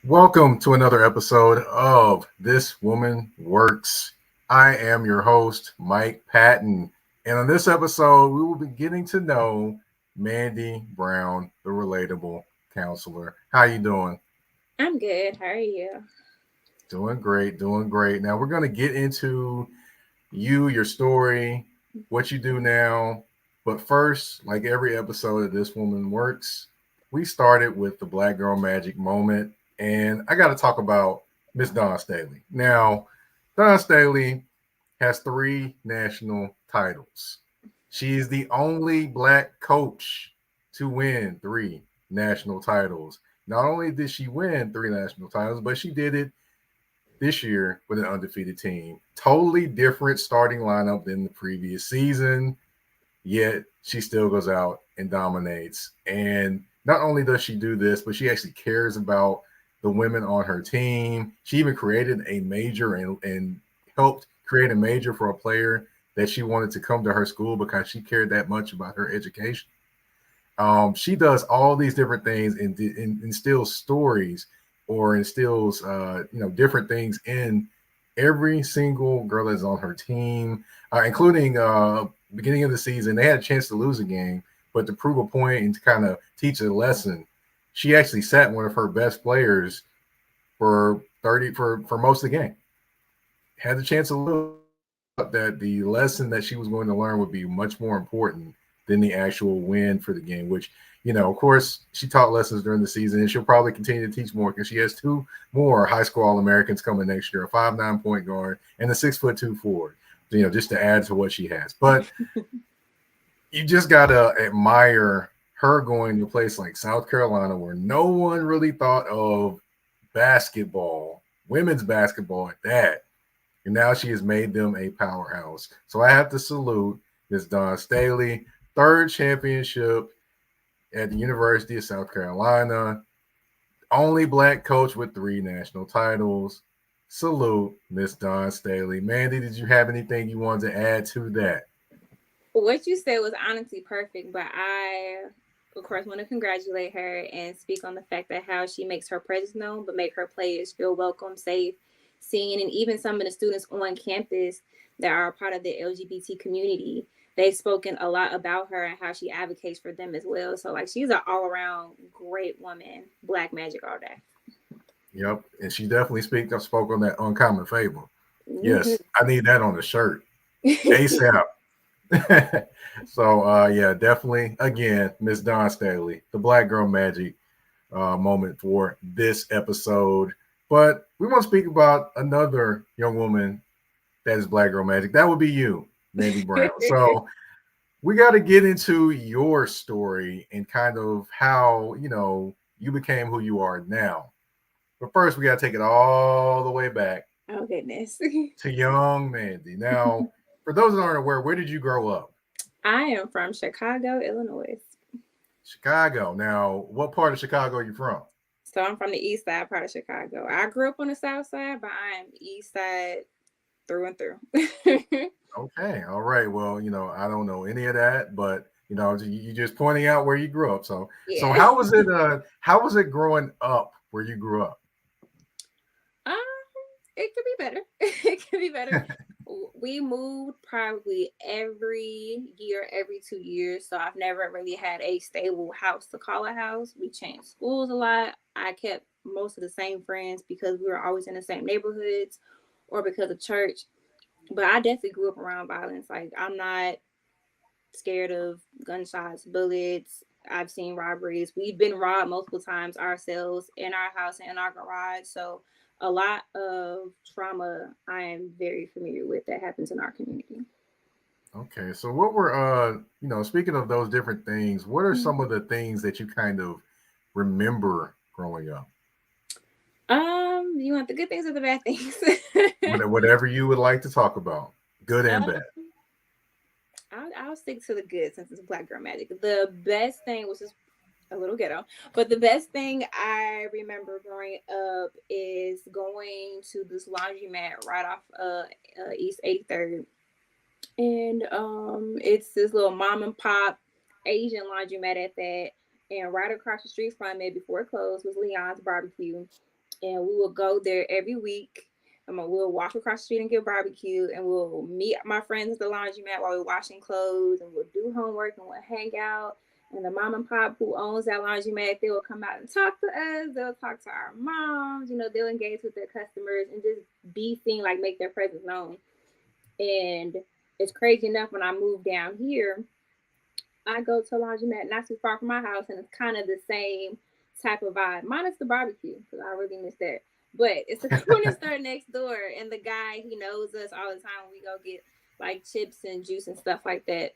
Welcome to another episode of This Woman Works. I am your host, Mike Patton. And on this episode, we will be getting to know Mandii Brown, the Relatable Counselor. How you doing? I'm good. How are you? Doing great, doing great. Now we're going to get into you, your story, what you do now. But first, like every episode of This Woman Works, we started with the Black Girl Magic moment. And I got to talk about Miss Dawn Staley. Now, Dawn Staley has three national titles. She is the only black coach to win three national titles. Not only did she win three national titles, but she did it this year with an undefeated team. Totally different starting lineup than the previous season, yet she still goes out and dominates. And not only does she do this, but she actually cares about the women on her team. She even created a major and helped create a major for a player that she wanted to come to her school because she cared that much about her education. She does all these different things and instills stories or instills different things in every single girl that's on her team, including beginning of the season. They had a chance to lose a game, but to prove a point and to kind of teach a lesson, she actually sat one of her best players for 30 for most of the game. Had the chance to lose, but she thought that the lesson that she was going to learn would be much more important than the actual win for the game, which, of course, she taught lessons during the season, and she'll probably continue to teach more because she has two more high school All-Americans coming next year, a 5'9" point guard and a 6'2" forward, just to add to what she has. But you just got to admire her going to a place like South Carolina where no one really thought of basketball, women's basketball at that. And now she has made them a powerhouse. So I have to salute Miss Dawn Staley, third championship at the University of South Carolina, only black coach with three national titles. Salute Miss Dawn Staley. Mandii, did you have anything you wanted to add to that? What you said was honestly perfect, but I, of course, want to congratulate her and speak on the fact that how she makes her presence known, but make her players feel welcome, safe, seen, and even some of the students on campus that are a part of the LGBT community. They've spoken a lot about her and how she advocates for them as well. So, like, she's an all-around great woman. Black magic all day. Yep, and she definitely spoke on that uncommon favor. Mm-hmm. Yes, I need that on the shirt ASAP. So yeah, definitely again, Miss Dawn Staley, the Black Girl Magic moment for this episode. But we want to speak about another young woman that is Black Girl Magic. That would be you, Mandii Brown. So we got to get into your story and kind of how you became who you are now. But first, we got to take it all the way back Oh, goodness. to young Mandii. Now, for those that aren't aware, where did you grow up? I am from Chicago, Illinois. Chicago. Now, what part of Chicago are you from? So I'm from the east side part of Chicago. I grew up on the south side, but I am east side through and through. Okay. All right. Well, I don't know any of that, but you just pointing out where you grew up. So Yeah. how was it? How was it growing up where you grew up? Um, it could be better. It could be better. We moved probably every year, every 2 years. So I've never really had a stable house to call a house. We changed schools a lot. I kept most of the same friends because we were always in the same neighborhoods or because of church. But I definitely grew up around violence. Like, I'm not scared of gunshots, bullets. I've seen robberies. We've been robbed multiple times ourselves in our house and in our garage. So a lot of trauma I am very familiar with that happens in our community. Okay. So what were speaking of those different things, what are some of the things that you kind of remember growing up? You want the good things or the bad things? Whatever you would like to talk about, good and um, bad. I'll stick to the good since it's Black Girl Magic. The best thing, which is a little ghetto, but the best thing I remember growing up is going to this laundromat right off East 83rd, and it's this little mom and pop Asian laundromat at that, and right across the street from it before it closed was Leon's Barbecue. and we will go there every week. We'll walk across the street and get barbecue, and we'll meet my friends at the laundromat while we're washing clothes, and we'll do homework, and we'll hang out. And the mom and pop who owns that laundromat, they will come out and talk to us. They'll talk to our moms. They'll engage with their customers and just be seen, like make their presence known. And it's crazy enough, when I moved down here, I go to a laundromat not too far from my house, and it's kind of the same type of vibe, minus the barbecue, because I really miss that. But it's a corner store next door, and the guy, he knows us all the time when we go get like chips and juice and stuff like that.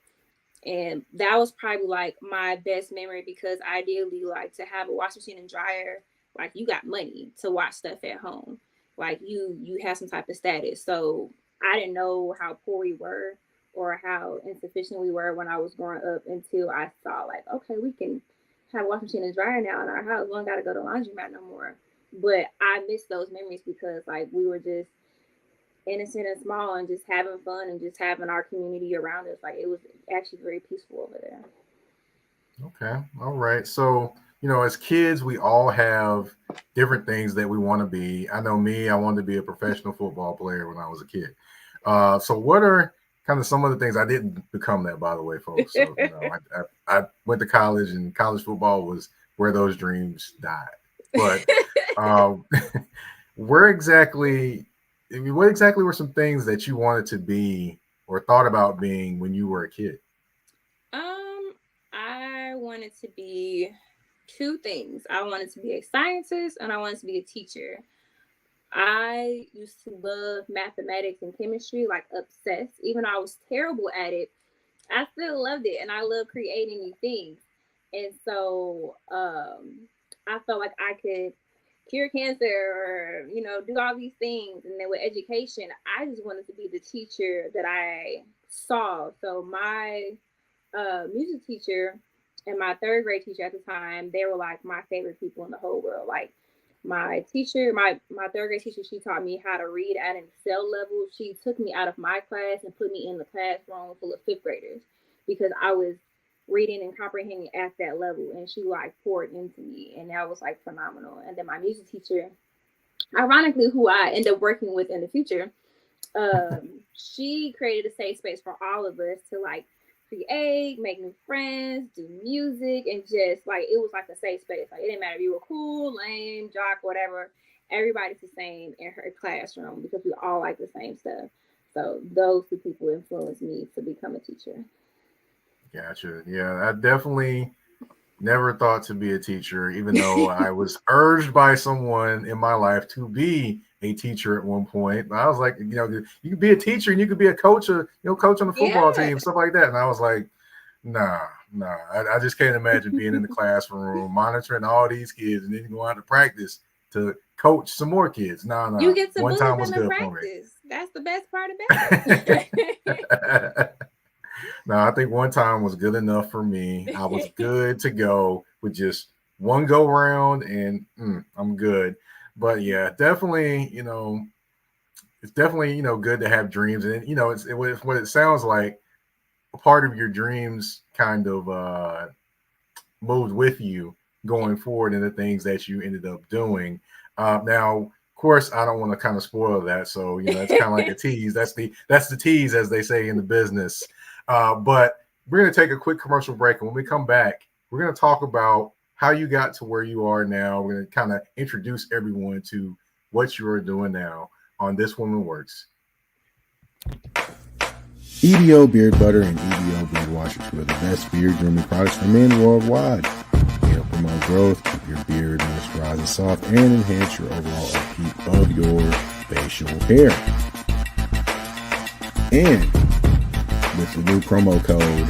And that was probably like my best memory, because ideally, like, to have a washing machine and dryer, like, you got money to wash stuff at home, like you have some type of status. So I didn't know how poor we were or how insufficient we were when I was growing up, until I saw, like, okay, we can have a washing machine and dryer now in our house. We don't got to go to laundromat no more. But I miss those memories, because like we were just innocent and small and just having fun and just having our community around us. Like, it was actually very peaceful over there. Okay. All right. So, as kids, we all have different things that we want to be. I know me, I wanted to be a professional football player when I was a kid. So what are kind of some of the things? I didn't become that, by the way, folks. So, I went to college, and college football was where those dreams died. But what exactly were some things that you wanted to be or thought about being when you were a kid? I wanted to be two things. I wanted to be a scientist, and I wanted to be a teacher. I used to love mathematics and chemistry, like obsessed. Even though I was terrible at it, I still loved it, and I love creating new things. And so I felt like I could cure cancer, or do all these things. And then with education, I just wanted to be the teacher that I saw. So my music teacher and my third grade teacher at the time, they were like my favorite people in the whole world. Like, my teacher, my third grade teacher, she taught me how to read at an Excel level. She took me out of my class and put me in the classroom full of fifth graders, because I was reading and comprehending at that level, and she like poured into me, and that was like phenomenal. And then my music teacher, ironically, who I end up working with in the future, she created a safe space for all of us to like create, make new friends, do music, and just like, it was like a safe space. Like, it didn't matter if you were cool, lame, jock, whatever. Everybody's the same in her classroom, because we all like the same stuff. So those two people influenced me to become a teacher. Gotcha. Yeah, I definitely never thought to be a teacher, even though I was urged by someone in my life to be a teacher at one point. But I was like, you can be a teacher and you could be a coach, coach on the football team, stuff like that. And I was like, nah. I just can't imagine being in the classroom, monitoring all these kids, and then going out to practice to coach some more kids. No. You get to one time was good practice. for me. That's the best part about it. No, I think one time was good enough for me. I was good to go with just one go round, and I'm good. But yeah, definitely, it's definitely, good to have dreams. And, it's what it sounds like. A part of your dreams kind of moved with you going forward in the things that you ended up doing. Now, of course, I don't want to kind of spoil that. So, it's kind of like a tease. That's the tease, as they say in the business. But we're going to take a quick commercial break. And when we come back, we're going to talk about how you got to where you are now. We're going to kind of introduce everyone to what you are doing now on This Woman Works. EBO Beard Butter and EBO Beard Wash are two of the best beard grooming products for men worldwide. They help promote growth, keep your beard moisturized and soft, and enhance your overall upkeep of your facial hair. And with the new promo code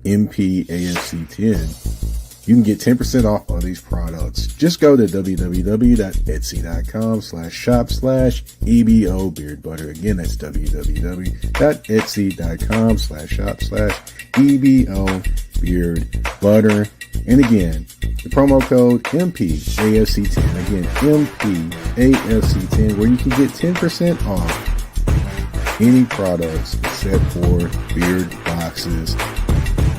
MPAFC10, you can get 10% off all these products. Just go to www.etsy.com/shop/EBO Beard Butter. Again, that's www.etsy.com/shop/EBO Beard Butter. And again, the promo code MPAFC10. Again, MPAFC10, where you can get 10% off any products except for beard boxes.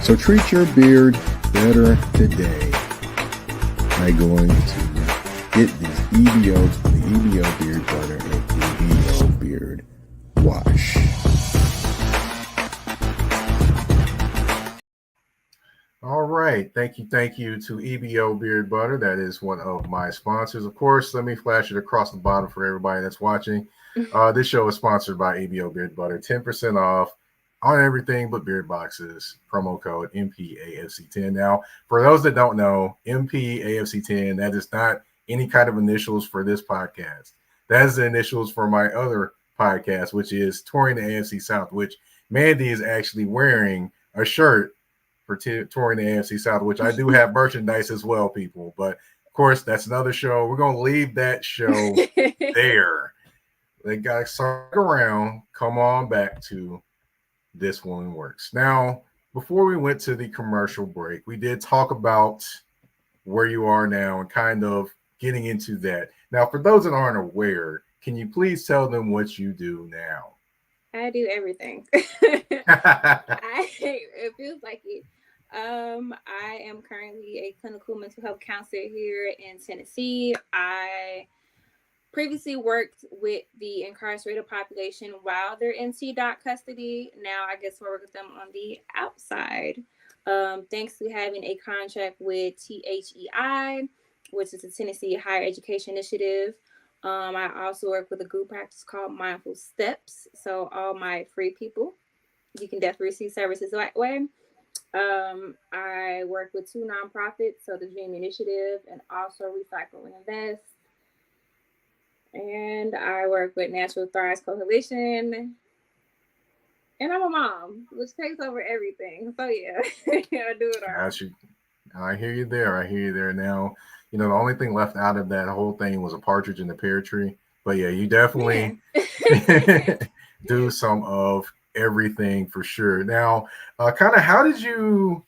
So treat your beard better today by going to Get this the EBO Beard Butter and EBO Beard Wash. All right. Thank you to EBO Beard Butter. That is one of my sponsors. Of course, let me flash it across the bottom for everybody that's watching. This show is sponsored by EBO Beard Butter. 10% off on everything but beard boxes. Promo code MPAFC10. Now, for those that don't know, MPAFC10, that is not any kind of initials for this podcast. That is the initials for my other podcast, which is Touring the AFC South, which Mandii is actually wearing a shirt for touring the AFC South, which I do have merchandise as well, people. But of course, that's another show. We're going to leave that show there. They got to circle around. Come on back to This Woman Works. Now, before we went to the commercial break, we did talk about where you are now and kind of getting into that. Now, for those that aren't aware, can you please tell them what you do now? I do everything. It feels like it. I am currently a clinical mental health counselor here in Tennessee. I previously worked with the incarcerated population while they're in CDOT custody. Now I get to work with them on the outside. Thanks to having a contract with THEI, which is the Tennessee Higher Education Initiative. I also work with a group practice called Mindful Steps. So all my free people, you can definitely receive services that way. I work with 2 nonprofits, so the Dream Initiative and also Recycle and Invest. And I work with Natural Thrives Coalition. And I'm a mom, which takes over everything. So yeah, I do it all. I hear you there. Now, the only thing left out of that whole thing was a partridge in the pear tree. But yeah, you definitely do some of everything for sure. Now, kind of how did you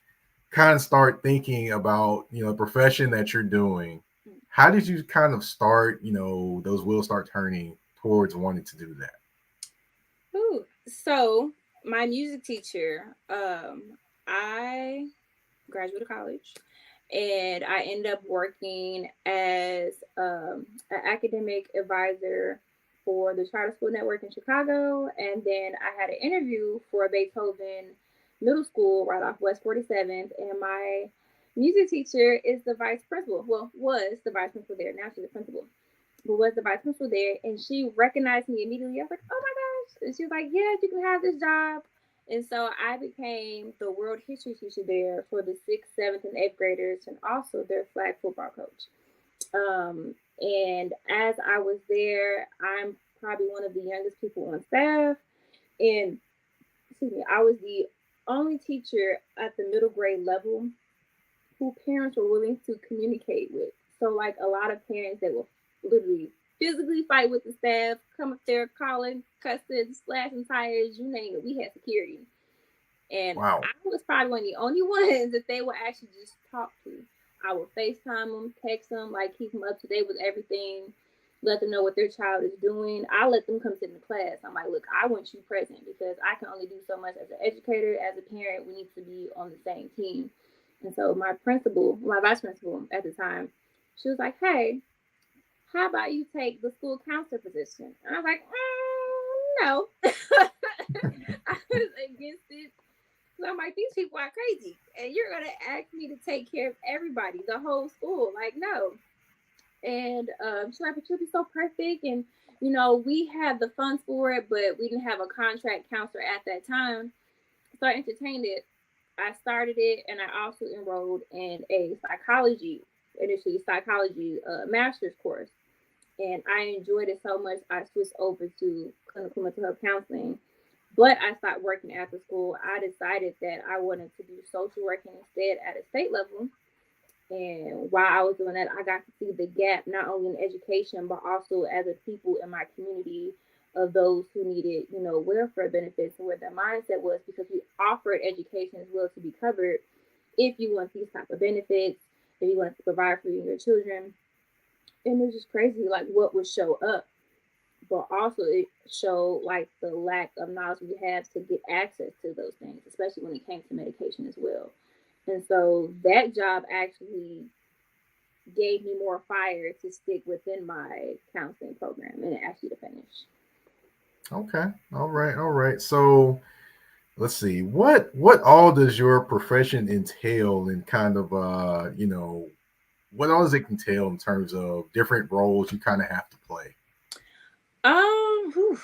kind of start thinking about, the profession that you're doing? How did you kind of start, those wheels start turning towards wanting to do that? Ooh, so my music teacher, I graduated college and I ended up working as an academic advisor for the Charter School Network in Chicago. And then I had an interview for Beethoven Middle School right off West 47th. And my music teacher is the vice principal. Well, was the vice principal there. Now she's the principal. But was the vice principal there. And she recognized me immediately. I was like, oh my gosh. And she was like, yes, you can have this job. And so I became the world history teacher there for the 6th, 7th, and 8th graders, and also their flag football coach. And as I was there, I'm probably one of the youngest people on staff. And I was the only teacher at the middle grade level who parents were willing to communicate with. So like a lot of parents that will literally physically fight with the staff, come up there calling, cussing, slashing tires, you name it. We had security. And wow. I was probably one of the only ones that they would actually just talk to. I would FaceTime them, text them, like keep them up to date with everything, let them know what their child is doing. I let them come sit in the class. I'm like, look, I want you present because I can only do so much as an educator, as a parent. We need to be on the same team. And so my vice principal at the time, she was like, hey, how about you take the school counselor position? And I was like, no. I was against it. So I'm like, these people are crazy. And you're going to ask me to take care of everybody, the whole school. Like, no. And she's like, but you'll be so perfect. And, we had the funds for it, but we didn't have a contract counselor at that time. So I entertained it. I started it, and I also enrolled in a psychology master's course. And I enjoyed it so much, I switched over to clinical mental health counseling. But I stopped working after school. I decided that I wanted to do social working instead at a state level. And while I was doing that, I got to see the gap, not only in education, but also as a people in my community of those who needed, welfare benefits and where their mindset was, because we offered education as well to be covered if you want these type of benefits, if you want to provide for you and your children. And it was just crazy, like what would show up. But also it showed like the lack of knowledge we have to get access to those things, especially when it came to medication as well. And so that job actually gave me more fire to stick within my counseling program and actually to finish. Okay. All right. All right. So let's see. What all does your profession entail and kind of what all does it entail in terms of different roles you kind of have to play? Whew.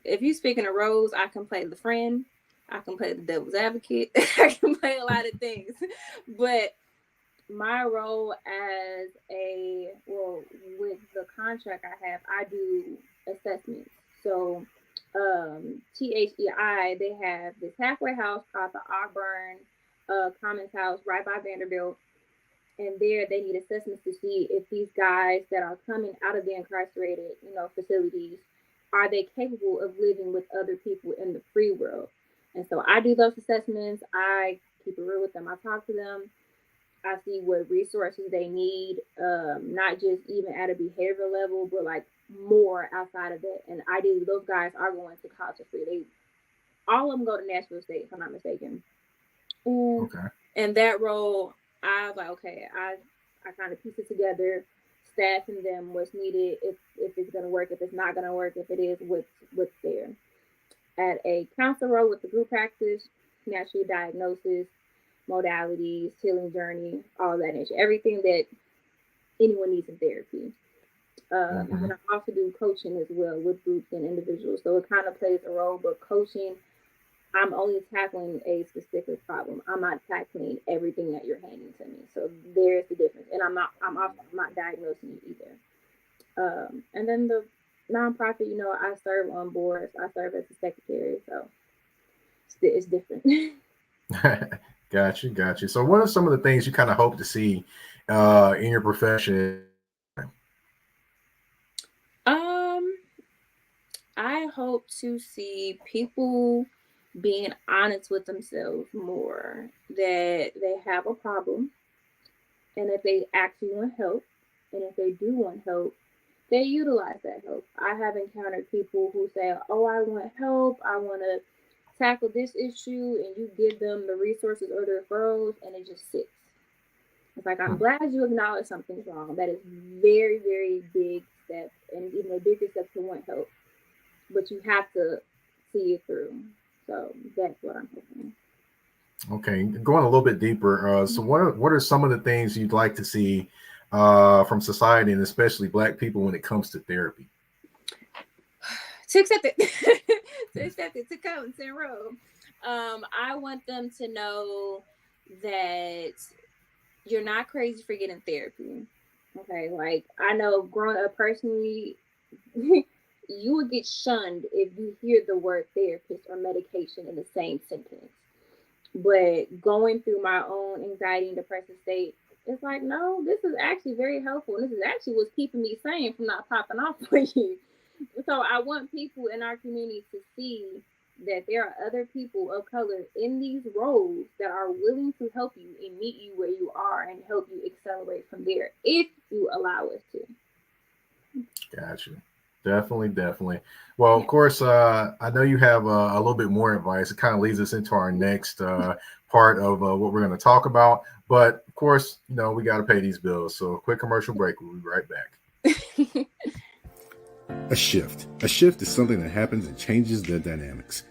If you speaking of roles, I can play the friend, I can play the devil's advocate, I can play a lot of things. But my role as with the contract I have, I do assessments. So THEI, they have this halfway house called the Auburn Commons House right by Vanderbilt. And there they need assessments to see if these guys that are coming out of the incarcerated, facilities, are they capable of living with other people in the free world? And so I do those assessments. I keep it real with them. I talk to them. I see what resources they need, not just even at a behavioral level, but like more outside of it. And ideally, those guys are going to college for free. All of them go to Nashville State, if I'm not mistaken. Okay. And that role, I was like, okay, I kind of piece it together, staffing them what's needed, if it's gonna work, if it's not gonna work, if it is, what's there. At a counselor role with the group practice, naturally diagnosis, modalities, healing journey, all of that nature, everything that anyone needs in therapy. And then I also do coaching as well with groups and individuals. So it kind of plays a role, but coaching, I'm only tackling a specific problem. I'm not tackling everything that you're handing to me. So there's the difference. And I'm not diagnosing you either. And then the nonprofit, I serve on boards. I serve as a secretary. So it's different. Gotcha. So what are some of the things you kind of hope to see in your profession? I hope to see people being honest with themselves more, that they have a problem, and if they actually want help, and if they do want help, they utilize that help. I have encountered people who say, oh, I want help, I want to tackle this issue, and you give them the resources or the referrals, and it just sits. It's like, I'm glad you acknowledge something's wrong. That is very, very big step, and even a bigger step to want help. But you have to see it through. So that's what I'm hoping. Okay, going a little bit deeper. So what are some of the things you'd like to see from society, and especially Black people, when it comes to therapy? To accept it, to come and enroll. I want them to know that you're not crazy for getting therapy. Okay, like I know growing up personally, you would get shunned if you hear the word therapist or medication in the same sentence. But going through my own anxiety and depressive state, it's like, no, this is actually very helpful. And this is actually what's keeping me sane from not popping off for you. So I want people in our community to see that there are other people of color in these roles that are willing to help you and meet you where you are and help you accelerate from there if you allow us to. Gotcha. Definitely. Well, of course, I know you have a little bit more advice. It kind of leads us into our next part of what we're going to talk about. But of course, we got to pay these bills. So a quick commercial break. We'll be right back. A shift is something that happens and changes the dynamics.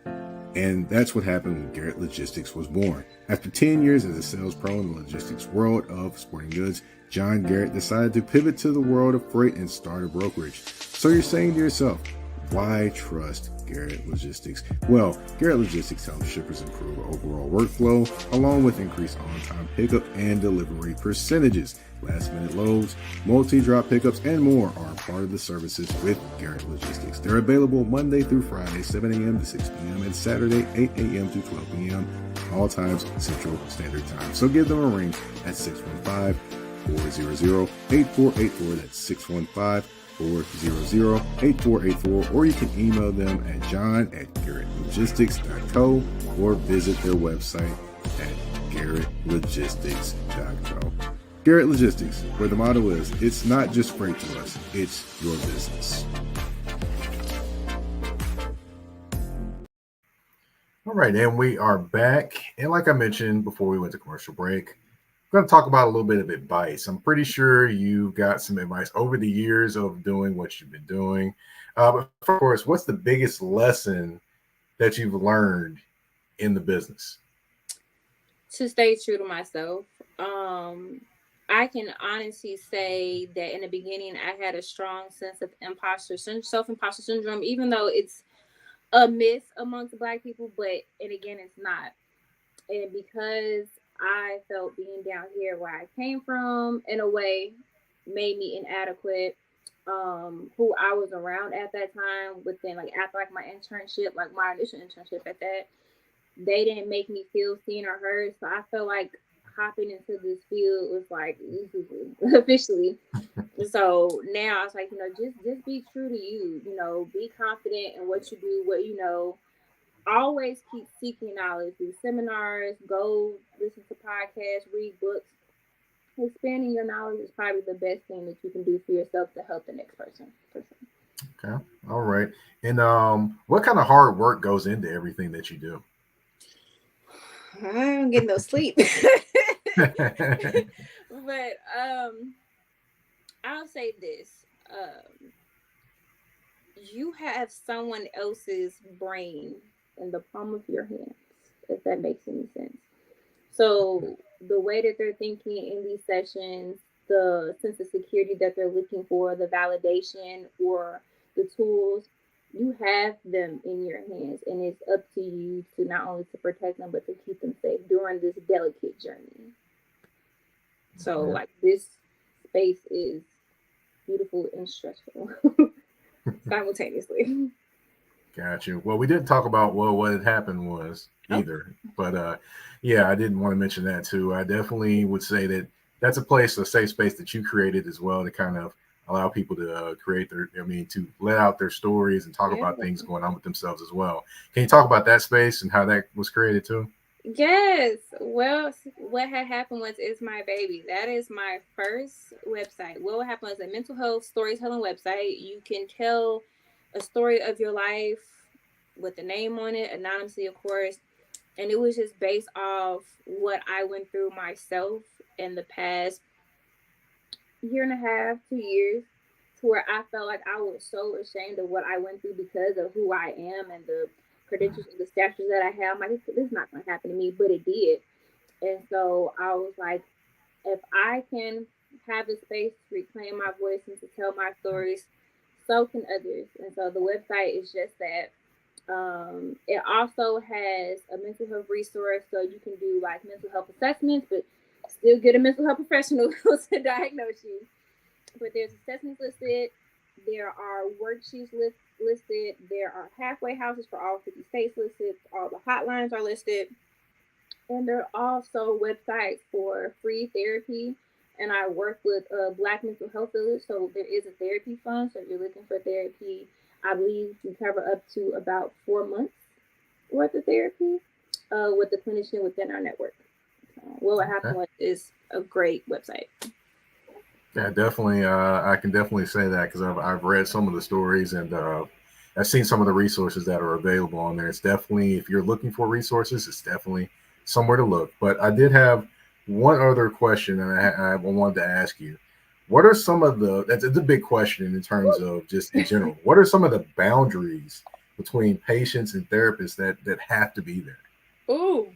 And that's what happened when Garrett Logistics was born. After 10 years as a sales pro in the logistics world of sporting goods, John Garrett decided to pivot to the world of freight and start a brokerage. So you're saying to yourself, why trust Garrett Logistics? Well, Garrett Logistics helps shippers improve overall workflow, along with increased on-time pickup and delivery percentages. Last-minute loads, multi-drop pickups, and more are part of the services with Garrett Logistics. They're available Monday through Friday, 7 a.m. to 6 p.m., and Saturday, 8 a.m. to 12 p.m., all times Central Standard Time. So give them a ring at 615-400-8484. That's 615-400-8484, or you can email them at john@garrettlogistics.co or visit their website at garrettlogistics.co. Garrett Logistics, where the motto is, it's not just freight to us, it's your business. All right, and we are back. And like I mentioned before we went to commercial break, We're going to talk about a little bit of advice. I'm pretty sure you've got some advice over the years of doing what you've been doing. But of course, what's the biggest lesson that you've learned in the business? To stay true to myself. I can honestly say that in the beginning, I had a strong sense of self-imposter syndrome, even though it's a myth amongst Black people, but and again, it's not. And because I felt being down here where I came from, in a way, made me inadequate. Who I was around at that time, within like after like my internship, like my initial internship at that, they didn't make me feel seen or heard. So I felt like hopping into this field was like officially. So now I was like, just be true to you. Be confident in what you do, what you know. Always keep seeking knowledge. Do seminars, go listen to podcasts, read books. Expanding your knowledge is probably the best thing that you can do for yourself to help the next person. For Okay. All right. And what kind of hard work goes into everything that you do? sure. I'm getting no sleep. But I'll say this. You have someone else's brain in the palm of your hands, if that makes any sense. So the way that they're thinking in these sessions, the sense of security that they're looking for, the validation or the tools, you have them in your hands, and it's up to you to not only to protect them but to keep them safe during this delicate journey. So like this space is beautiful and stressful simultaneously. Gotcha. Well, we didn't talk about what had happened was Oh, either, but yeah, I didn't want to mention that too. I definitely would say that that's a place, a safe space that you created as well to kind of allow people to create their, I mean, to let out their stories and talk yeah. about things going on with themselves as well. Can you talk about that space and how that was created too? Yes. Well, what had happened was Is My Baby. That is my first website. What happened was a mental health storytelling website. You can tell a story of your life with a name on it, anonymously, of course. And it was just based off what I went through myself in the past year and a half, 2 years, to where I felt like I was so ashamed of what I went through because of who I am and the credentials and the statures that I have. I'm like, this is not going to happen to me, but it did. And so I was like, if I can have a space to reclaim my voice and to tell my stories, so can others. And so the website is just that. It also has a mental health resource, so you can do like mental health assessments, but still get a mental health professional to diagnose you. But there's assessments listed. There are worksheets listed. There are halfway houses for all 50 states listed. All the hotlines are listed. And there are also websites for free therapy. And I work with Black Mental Health Village, so there is a therapy fund. So if you're looking for therapy, I believe you cover up to about 4 months worth of therapy with the clinician within our network. So what Okay. happened was is a great website. Yeah, definitely. I can definitely say that because I've read some of the stories and I've seen some of the resources that are available on there. It's definitely, if you're looking for resources, it's definitely somewhere to look. But I did have one other question that I wanted to ask you. What are some of that's a big question in terms of just in general. What are some of the boundaries between patients and therapists that have to be there? Ooh,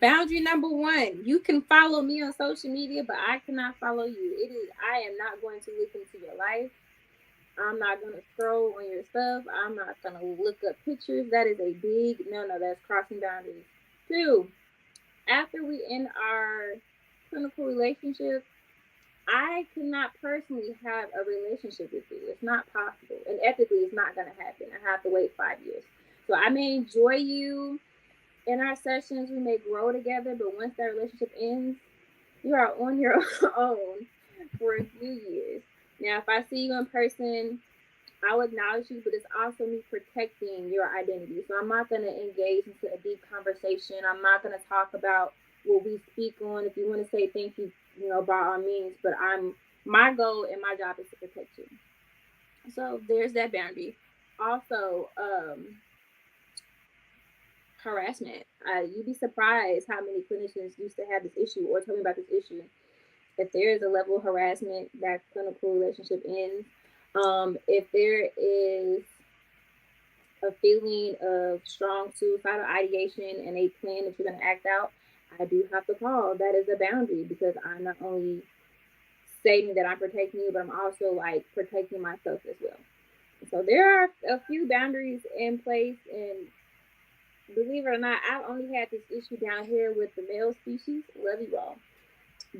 boundary number one: you can follow me on social media, but I cannot follow you. I am not going to look into your life. I'm not gonna scroll on your stuff. I'm not gonna look up pictures. That is a big no. That's crossing boundaries. Two, after we end our clinical relationship, I cannot personally have a relationship with you. It's not possible, and ethically, it's not gonna happen. I have to wait 5 years. So I may enjoy you in our sessions. We may grow together, but once that relationship ends, you are on your own for a few years. Now, if I see you in person, I'll acknowledge you, but it's also me protecting your identity. So I'm not going to engage into a deep conversation. I'm not going to talk about what we speak on. If you want to say thank you, by all means. But my goal and my job is to protect you. So there's that boundary. Also, harassment. You'd be surprised how many clinicians used to have this issue or tell me about this issue. If there is a level of harassment, that clinical relationship ends. If there is a feeling of strong suicidal ideation and a plan that you're going to act out, I do have to call. That is a boundary because I'm not only stating that I'm protecting you, but I'm also like protecting myself as well. So there are a few boundaries in place, and believe it or not, I've only had this issue down here with the male species. Love you all.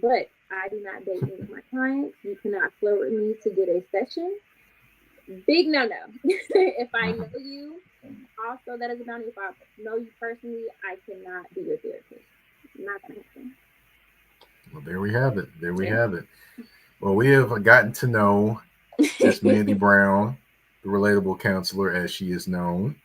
But I do not date any of my clients. You cannot flirt with me to get a session. Big no. If I know you, also that is a boundary. If I know you personally, I cannot be your therapist. Not gonna happen. Well, there we have it. There we have it. Well, we have gotten to know Miss Mandii Brown, the Relatable Counselor, as she is known.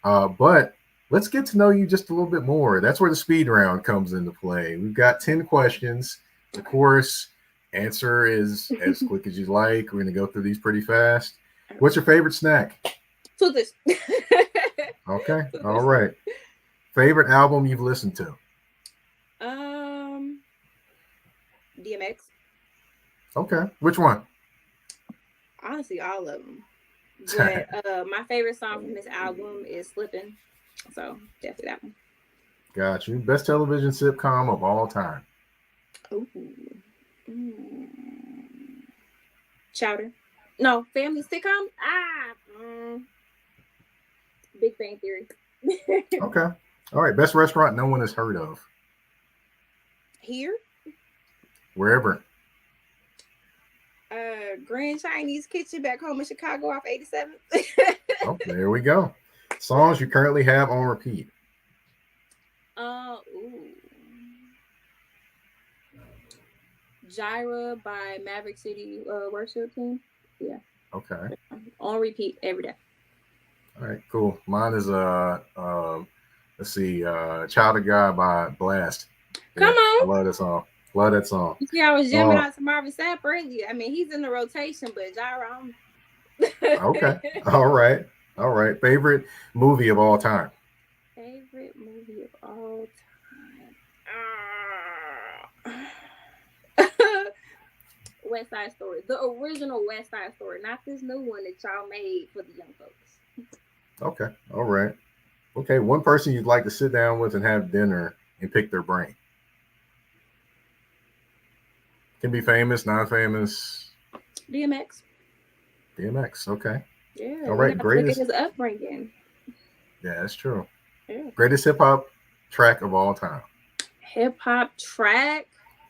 But let's get to know you just a little bit more. That's where the speed round comes into play. We've got 10 questions. Of course, answer is as quick as you like. We're going to go through these pretty fast. What's your favorite snack? Toothpaste. Okay. All right. Favorite album you've listened to? DMX. Okay. Which one? Honestly, all of them. But my favorite song from this album is Slippin'. So definitely that one. Got you. Best television sitcom of all time. Ooh. Chowder. No, family sitcom. Big Bang Theory. Okay. All right. Best restaurant no one has heard of. Here. Wherever. Grand Chinese Kitchen back home in Chicago off 87th. Oh, there we go. Songs you currently have on repeat. Gyra by Maverick City Worship Team. Yeah. Okay. On repeat every day. All right, cool. Mine is let's see, Child of God by Blast. Yeah, come on. I love that song. Love that song. You see, I was jamming out to Marvin Sapp earlier. I mean, he's in the rotation, but Gyra. Okay. All right. All right. Favorite movie of all time. Favorite movie of all time. West Side Story. The original West Side Story, not this new one that y'all made for the young folks. Okay. All right. Okay. One person you'd like to sit down with and have dinner and pick their brain. Can be famous, non-famous. DMX. DMX. Okay. Yeah. All right. Greatest. Look at his upbringing. Yeah, that's true. Yeah. Greatest hip hop track of all time. Hip hop track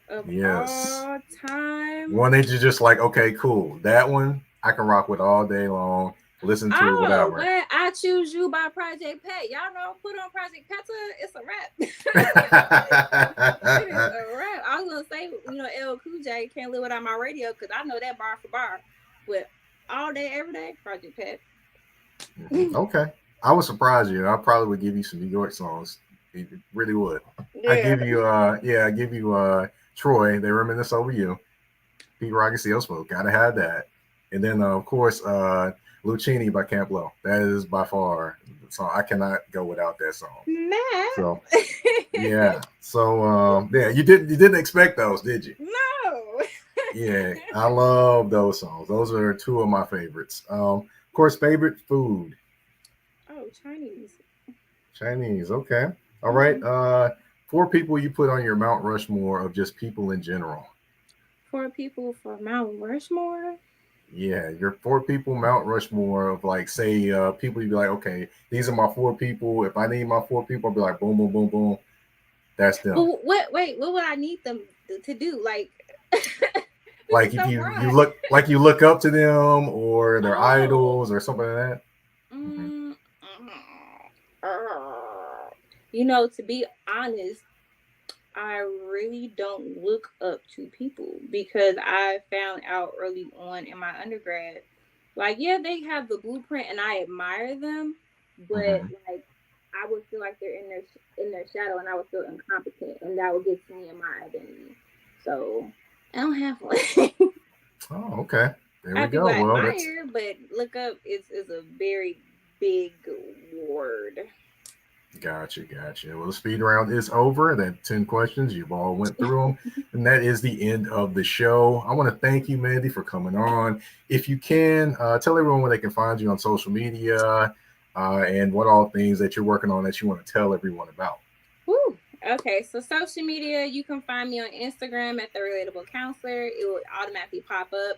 of all time. One that you just like, okay, cool. That one I can rock with all day long. Listen to it, whatever. Well, I Choose You by Project Pat. Y'all know, put on Project Pat. It's a rap. It is a rap. I was gonna say, LL Cool J, Can't Live Without My Radio, because I know that bar for bar. But all day, every day, Project Pat. Okay. I would surprise you. I probably would give you some New York songs. It really would. Yeah. I give you Troy, They Reminisce Over You. Pete Rock and CL Smoke. Gotta have that. And then of course Lucchini by Camp Low. That is by far the song. I cannot go without that song. Nah. So yeah. So yeah, you didn't expect those, did you? No. Yeah, I love those songs. Those are two of my favorites. Of course, favorite food. Oh, Chinese. Chinese, okay. All right. 4 people you put on your Mount Rushmore of just people in general. 4 people for Mount Rushmore? Yeah, your 4 people Mount Rushmore of like, say, people you'd be like, okay, these are my 4 people. If I need my 4 people, I'll be like, boom, boom, boom, boom. That's them. Well, what would I need them to do? Like, like if you look up to them or their idols or something like that. To be honest, I really don't look up to people because I found out early on in my undergrad, like, yeah, they have the blueprint and I admire them, but like I would feel like they're in their shadow and I would feel incompetent and that would get to me in my identity. So I don't have one. Oh, okay. There we go. Well, admire, but look up is a very big word. Gotcha. Well, the speed round is over. That 10 questions, you've all went through them. And that is the end of the show. I want to thank you, Mandii, for coming on. If you can, tell everyone where they can find you on social media and what all things that you're working on that you want to tell everyone about. Woo. Okay, so social media, you can find me on Instagram at the Relatable Counselor. It will automatically pop up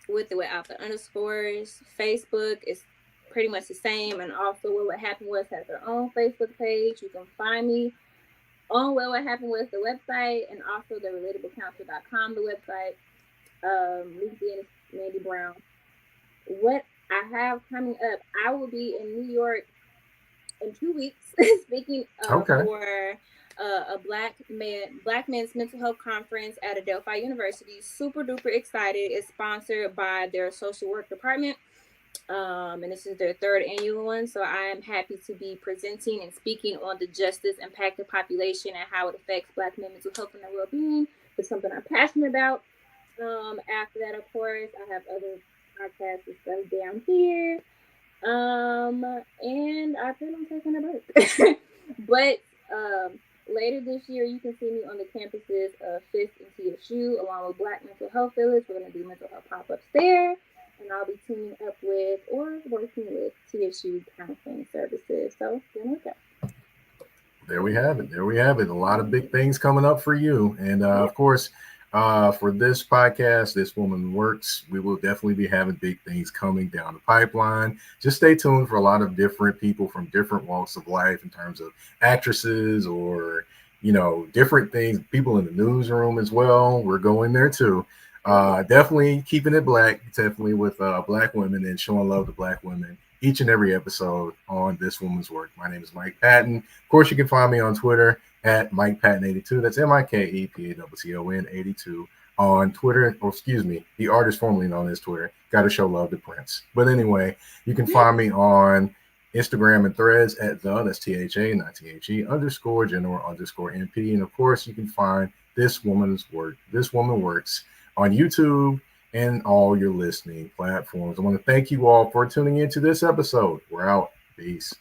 with the without the underscores. Facebook is pretty much the same, and also What Happened Was has their own Facebook page. You can find me on What Happened Was the website, and also the relatablecounselor.com, the website. LinkedIn is Mandii Brown. What I have coming up, I will be in New York in 2 weeks speaking for a black men's mental health conference at Adelphi University. Super duper excited. It's sponsored by their social work department. And this is their 3rd annual one. So I am happy to be presenting and speaking on the justice impacted population and how it affects black men's mental health and their well-being. It's something I'm passionate about. After that, of course, I have other podcasts and stuff down here. And I plan on taking a break. But later this year, you can see me on the campuses of 5th and TSU, along with Black Mental Health Village. We're going to do mental health pop-ups there. And I'll be teaming up with or working with TSU counseling services. So, there we go. There we have it. A lot of big things coming up for you. And of course, for this podcast, This Woman Works, we will definitely be having big things coming down the pipeline. Just stay tuned for a lot of different people from different walks of life in terms of actresses or, different things, people in the newsroom as well. We're going there too. Definitely keeping it black, definitely with black women and showing love to black women each and every episode on This Woman's Work. My name is Mike Patton. Of course, you can find me on Twitter at Mike Patton 82. That's MikePatton 82 on Twitter, or excuse me, the artist formerly known as Twitter. Got to show love to Prince. But anyway, you can find me on Instagram and Threads at that's THA, not THE, _general_MP. And of course, you can find This Woman Works on YouTube and all your listening platforms. I want to thank you all for tuning into this episode. We're out. Peace.